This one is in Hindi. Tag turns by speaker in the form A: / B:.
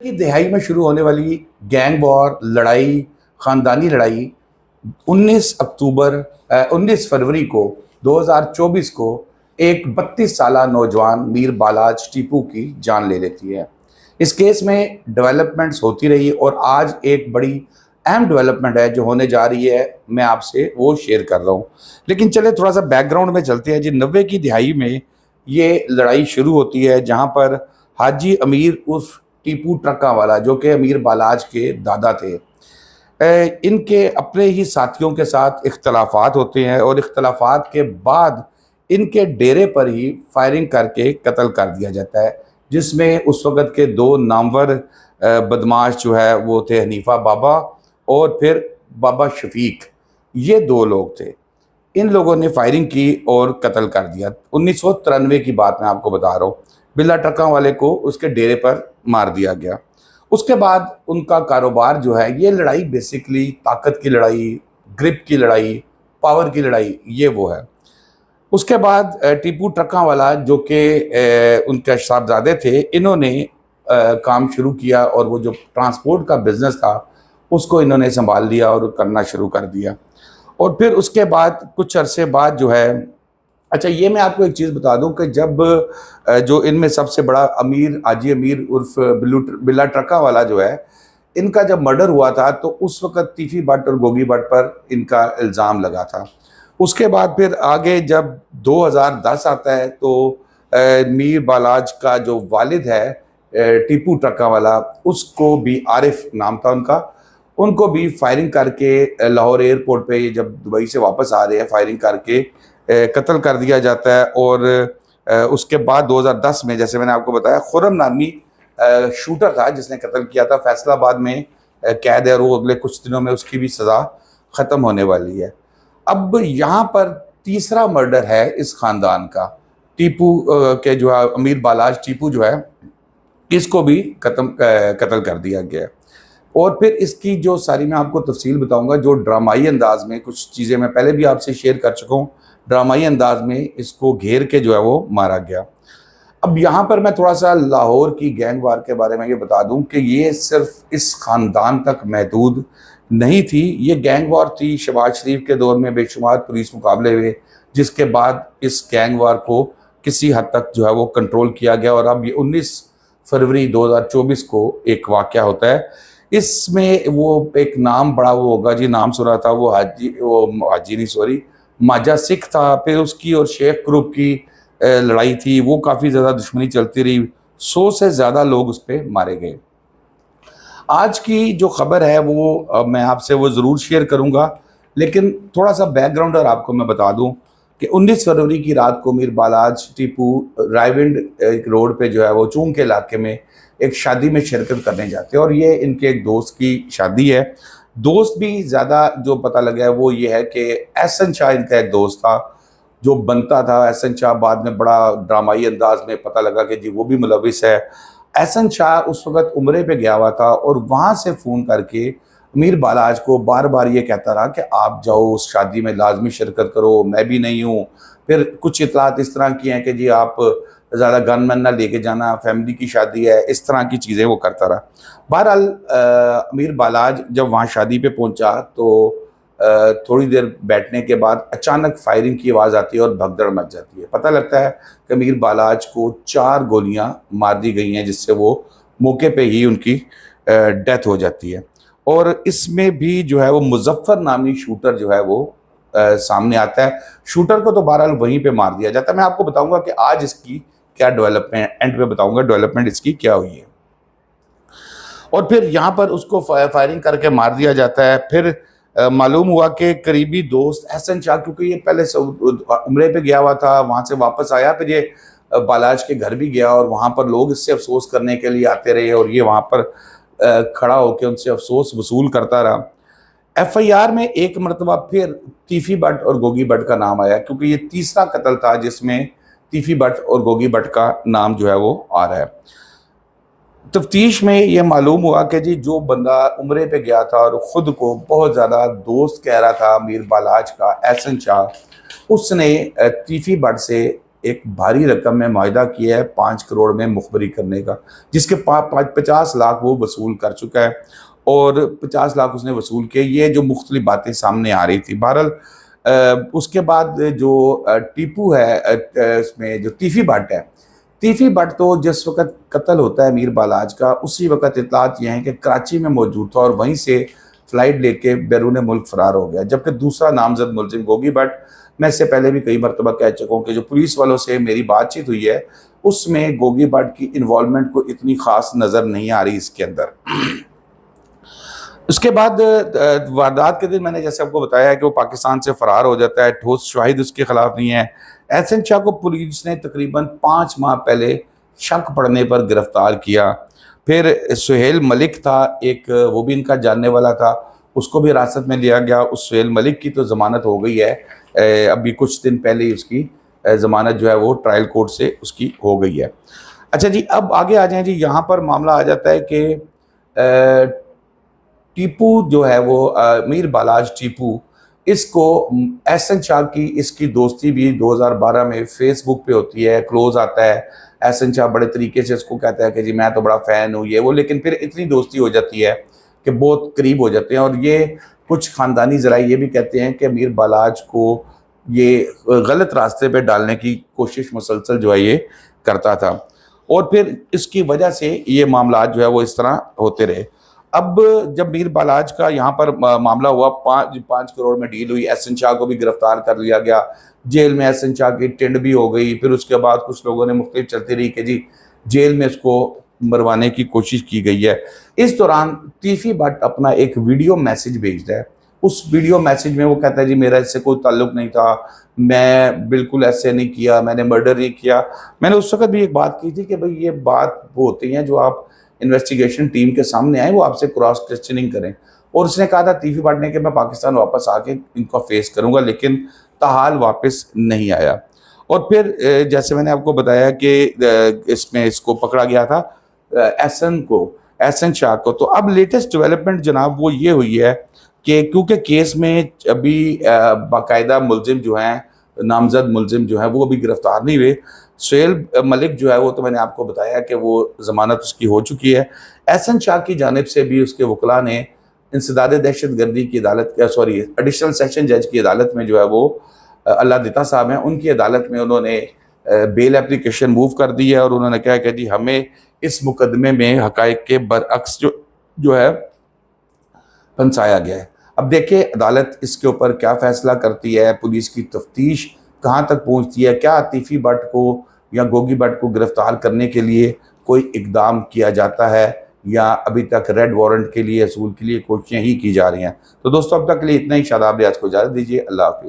A: की दिहाई में शुरू होने वाली गैंग वॉर लड़ाई, ख़ानदानी लड़ाई 19 अक्टूबर 19 फरवरी को 2024 को एक 32 साला नौजवान मीर बालाज टीपू की जान ले लेती है। इस केस में डेवलपमेंट्स होती रही और आज एक बड़ी अहम डेवलपमेंट है जो होने जा रही है, मैं आपसे वो शेयर कर रहा हूँ। लेकिन चले थोड़ा सा बैकग्राउंड में चलते हैं जी। 90 की दिहाई में ये लड़ाई शुरू होती है जहाँ पर हाजी अमीर उर्फ टीपू ट्रक्का वाला, जो कि अमीर बालाज के दादा थे, इनके अपने ही साथियों के साथ इख्तलाफात होते हैं और इख्तलाफात के बाद इनके डेरे पर ही फायरिंग करके कत्ल कर दिया जाता है, जिसमें उस वक़्त के दो नामवर बदमाश जो है वो थे हनीफा बाबा और फिर बाबा शफीक। ये दो लोग थे। इन लोगों ने फायरिंग की और कत्ल कर दिया। 1993 की बात मैं आपको बता रहा हूँ। बिल्ला ट्रक्का वाले को उसके डेरे पर मार दिया गया। उसके बाद उनका कारोबार जो है, ये लड़ाई बेसिकली ताकत की लड़ाई, ग्रिप की लड़ाई, पावर की लड़ाई, ये वो है। उसके बाद टीपू ट्रक्का वाला जो कि उनके साहबजादे थे, इन्होंने काम शुरू किया और वो जो ट्रांसपोर्ट का बिजनेस था उसको इन्होंने संभाल लिया और करना शुरू कर दिया। और फिर उसके बाद कुछ अरसे बाद जो है, अच्छा ये मैं आपको एक चीज़ बता दूं कि जब जो इनमें सबसे बड़ा अमीर हाजी अमीर उर्फ बिल्ला ट्रक्का वाला जो है, इनका जब मर्डर हुआ था तो उस वक़्त तीफी भट्ट और गोगी भट्ट पर इनका इल्ज़ाम लगा था। उसके बाद फिर आगे जब 2010 आता है तो मीर बालाज का जो वालिद है टीपू ट्रक्का वाला, उसको भी आरिफ नाम था उनका, उनको भी फायरिंग करके लाहौर एयरपोर्ट पे जब दुबई से वापस आ रहे हैं फायरिंग करके कत्ल कर दिया जाता है। और उसके बाद 2010 में, जैसे मैंने आपको बताया, खुर्रम नामी शूटर था जिसने कत्ल किया था। फैसलाबाद में कैद है और वो अगले कुछ दिनों में उसकी भी सज़ा ख़त्म होने वाली है। अब यहाँ पर तीसरा मर्डर है इस ख़ानदान का। टीपू के जो है अमीर बालाज टीपू जो है, इसको भी कत्ल कर दिया गया है। और फिर इसकी जो सारी मैं आपको तफसील बताऊंगा, जो ड्रामाई अंदाज में कुछ चीज़ें मैं पहले भी आपसे शेयर कर चुका हूँ। ड्रामाई अंदाज में इसको घेर के जो है वो मारा गया। अब यहाँ पर मैं थोड़ा सा लाहौर की गैंग वार के बारे में ये बता दूं कि ये सिर्फ इस ख़ानदान तक महदूद नहीं थी। ये गैंग वार थी शहबाज शरीफ के दौर में, बेशुमार पुलिस मुकाबले हुए, जिसके बाद इस गैंग वार को किसी हद तक जो है वो कंट्रोल किया गया। और अब ये 19 फरवरी 2024 को एक वाक़या होता है। इसमें वो एक नाम बड़ा वो होगा जी, नाम सुना था, वो हाजी नहीं सॉरी माजा सिख था। फिर उसकी और शेख ग्रुप की लड़ाई थी, वो काफ़ी ज़्यादा दुश्मनी चलती रही। 100 से ज़्यादा लोग उस पर मारे गए। आज की जो खबर है वो मैं आपसे वो ज़रूर शेयर करूँगा, लेकिन थोड़ा सा बैकग्राउंड और आपको मैं बता दूँ कि 19 फरवरी की रात को मीर बालाज टीपू रायविंड एक रोड पे जो है वो चूंग के इलाके में एक शादी में शिरकत करने जाते हैं। और ये इनके एक दोस्त की शादी है। दोस्त भी ज़्यादा जो पता लगा है वो ये है कि एहसन शाह इनका एक दोस्त था जो बनता था। एहसन शाह बाद में बड़ा ड्रामाई अंदाज में पता लगा कि जी वो भी मुलविस है। एहसन शाह उस वक़्त उम्रे पे गया हुआ था और वहाँ से फ़ोन करके मीर बालाज को बार बार ये कहता रहा कि आप जाओ उस शादी में, लाजमी शिरकत करो, मैं भी नहीं हूँ। फिर कुछ इतलात इस तरह की हैं कि जी आप ज़्यादा गन मैन ना लेके जाना, फैमिली की शादी है, इस तरह की चीज़ें वो करता रहा। बहरहाल अमीर बालाज जब वहाँ शादी पे पहुँचा तो थोड़ी देर बैठने के बाद अचानक फायरिंग की आवाज़ आती है और भगदड़ मच जाती है। पता लगता है कि अमीर बालाज को 4 गोलियां मार दी गई हैं, जिससे वो मौके पे ही उनकी डेथ हो जाती है। और इसमें भी जो है वो मुजफ्फर नामी शूटर जो है वो सामने आता है। शूटर को तो बहरहाल वहीं पे मार दिया जाता है। मैं आपको बताऊंगा कि आज इसकी क्या डेवलपमेंट, एंड पे बताऊंगा डेवलपमेंट इसकी क्या हुई है। और फिर यहाँ पर उसको फायरिंग करके मार दिया जाता है। फिर मालूम हुआ कि करीबी दोस्त एहसन शाह, क्योंकि ये पहले उम्रे पे गया हुआ था, वहाँ से वापस आया, फिर ये बालाज के घर भी गया और वहाँ पर लोग इससे अफसोस करने के लिए आते रहे और ये वहाँ पर खड़ा होकर उनसे अफसोस वसूल करता रहा। FIR में एक मरतबा फिर तीफी भट्ट और गोगी भट्ट का नाम आया, क्योंकि ये तीसरा कत्ल था जिसमें तीफी भट्ट और गोगी भट्ट का नाम जो है वो आ रहा है। तफ्तीश में ये मालूम हुआ कि जी जो बंदा उम्रे पे गया था और ख़ुद को बहुत ज़्यादा दोस्त कह रहा था मीर बालाज का, एहसन शाह, उसने तीफी भट्ट से एक भारी रकम में मुआहदा किया है 5 करोड़ में मुखबरी करने का, जिसके 50 लाख वो वसूल कर चुका है और 50 लाख उसने वसूल किए। ये जो मुख्तलिफ बातें सामने आ रही थी। बहरहाल उसके बाद जो टीपू है, इसमें जो तीफी भट्ट है, तीफी भट्ट तो जिस वक्त कत्ल होता है मीर बालाज का, उसी वक्त इतलात यह है कि कराची में मौजूद था और वहीं से फ्लाइट लेके बैरून मुल्क फरार हो गया। जबकि दूसरा नामजद मुलजिम गोगी भट्ट, मैं इससे पहले भी कई मरतबा कह चुका हूँ कि जो पुलिस वालों से मेरी बातचीत हुई है उसमें गोगी भट्ट की इन्वॉल्वमेंट को इतनी खास नज़र नहीं आ रही इसके अंदर। उसके बाद वारदात के दिन मैंने जैसे आपको बताया है कि वो पाकिस्तान से फरार हो जाता है, ठोस शाहिद उसके खिलाफ नहीं है। एहसन शाह को पुलिस ने तकरीबन 5 माह पहले शक पड़ने पर गिरफ्तार किया। फिर सुहेल मलिक था एक, वो भी इनका जानने वाला था, उसको भी हिरासत में लिया गया। उस सुहेल मलिक की तो ज़मानत हो गई है, अभी कुछ दिन पहले ही उसकी ज़मानत जो है वो ट्रायल कोर्ट से उसकी हो गई है। अच्छा जी, अब आगे आ जाएं जी। यहाँ पर मामला आ जाता है कि टीपू जो है वो मीर बालाज टीपू, इसको एहसन शाह की इसकी दोस्ती भी 2012 में फेसबुक पे होती है, क्लोज आता है। एहसन शाह बड़े तरीके से इसको कहता है कि जी मैं तो बड़ा फ़ैन हूँ ये वो, लेकिन फिर इतनी दोस्ती हो जाती है कि बहुत करीब हो जाते हैं। और ये कुछ ख़ानदानी ज़राए ये भी कहते हैं कि मीर बालाज को ये गलत रास्ते पे डालने की कोशिश मुसलसल जो है ये करता था, और फिर इसकी वजह से ये मामला जो है वो इस तरह होते रहे। अब जब मीर बालाज का यहाँ पर मामला हुआ, 5 करोड़ में डील हुई, एहसन शाह को भी गिरफ्तार कर लिया गया, जेल में एहसन शाह की टेंड भी हो गई। फिर उसके बाद कुछ लोगों ने मुख्तलिफ चलती रही कि जी जेल में इसको मरवाने की कोशिश की गई है। इस दौरान तीफी भट्ट अपना एक वीडियो मैसेज भेजता है। उस वीडियो मैसेज में वो कहता है जी मेरा इससे कोई ताल्लुक नहीं था, मैं बिल्कुल ऐसे नहीं किया, मैंने मर्डर नहीं किया। मैंने उस वक्त भी एक बात की थी कि भाई ये बात वो होती हैं जो आप इन्वेस्टिगेशन टीम के सामने आए, वो आपसे क्रॉस क्वेश्चनिंग करें। और उसने कहा था तीफी भट्ट ने कि मैं पाकिस्तान वापस आके इनको फेस करूंगा, लेकिन ताहाल वापस नहीं आया। और फिर जैसे मैंने आपको बताया कि इसमें इसको पकड़ा गया था एहसन शाह को। तो अब लेटेस्ट डेवलपमेंट जनाब वो ये हुई है कि क्योंकि केस में अभी बाकायदा मुलजिम जो हैं, नामजद मुलजिम जो हैं वो अभी गिरफ्तार नहीं हुए। सुहेल मलिक जो है वो तो मैंने आपको बताया कि वो ज़मानत उसकी हो चुकी है। एहसन शाह की जानिब से भी उसके वकला ने इंसदाद दहशत गर्दी की अदालत एडिशनल सेशन जज की अदालत में जो है वो अल्लाह दिता साहब हैं, उनकी अदालत में उन्होंने बेल एप्लीकेशन मूव कर दी है। और उन्होंने कहा कि जी हमें इस मुकदमे में हकायक के बरअक्स जो है फंसाया गया है। अब देखिए अदालत इसके ऊपर क्या फ़ैसला करती है, पुलिस की तफ्तीश कहाँ तक पहुँचती है, क्या तीफी भट्ट को या गोगी भट्ट को गिरफ्तार करने के लिए कोई इकदाम किया जाता है या अभी तक रेड वारंट के लिए असूल के लिए कोशिशें ही की जा रही हैं। तो दोस्तों अब तक के लिए इतना ही। शादाब, आज को इजाज़त दीजिए। अल्लाह हाफिज़।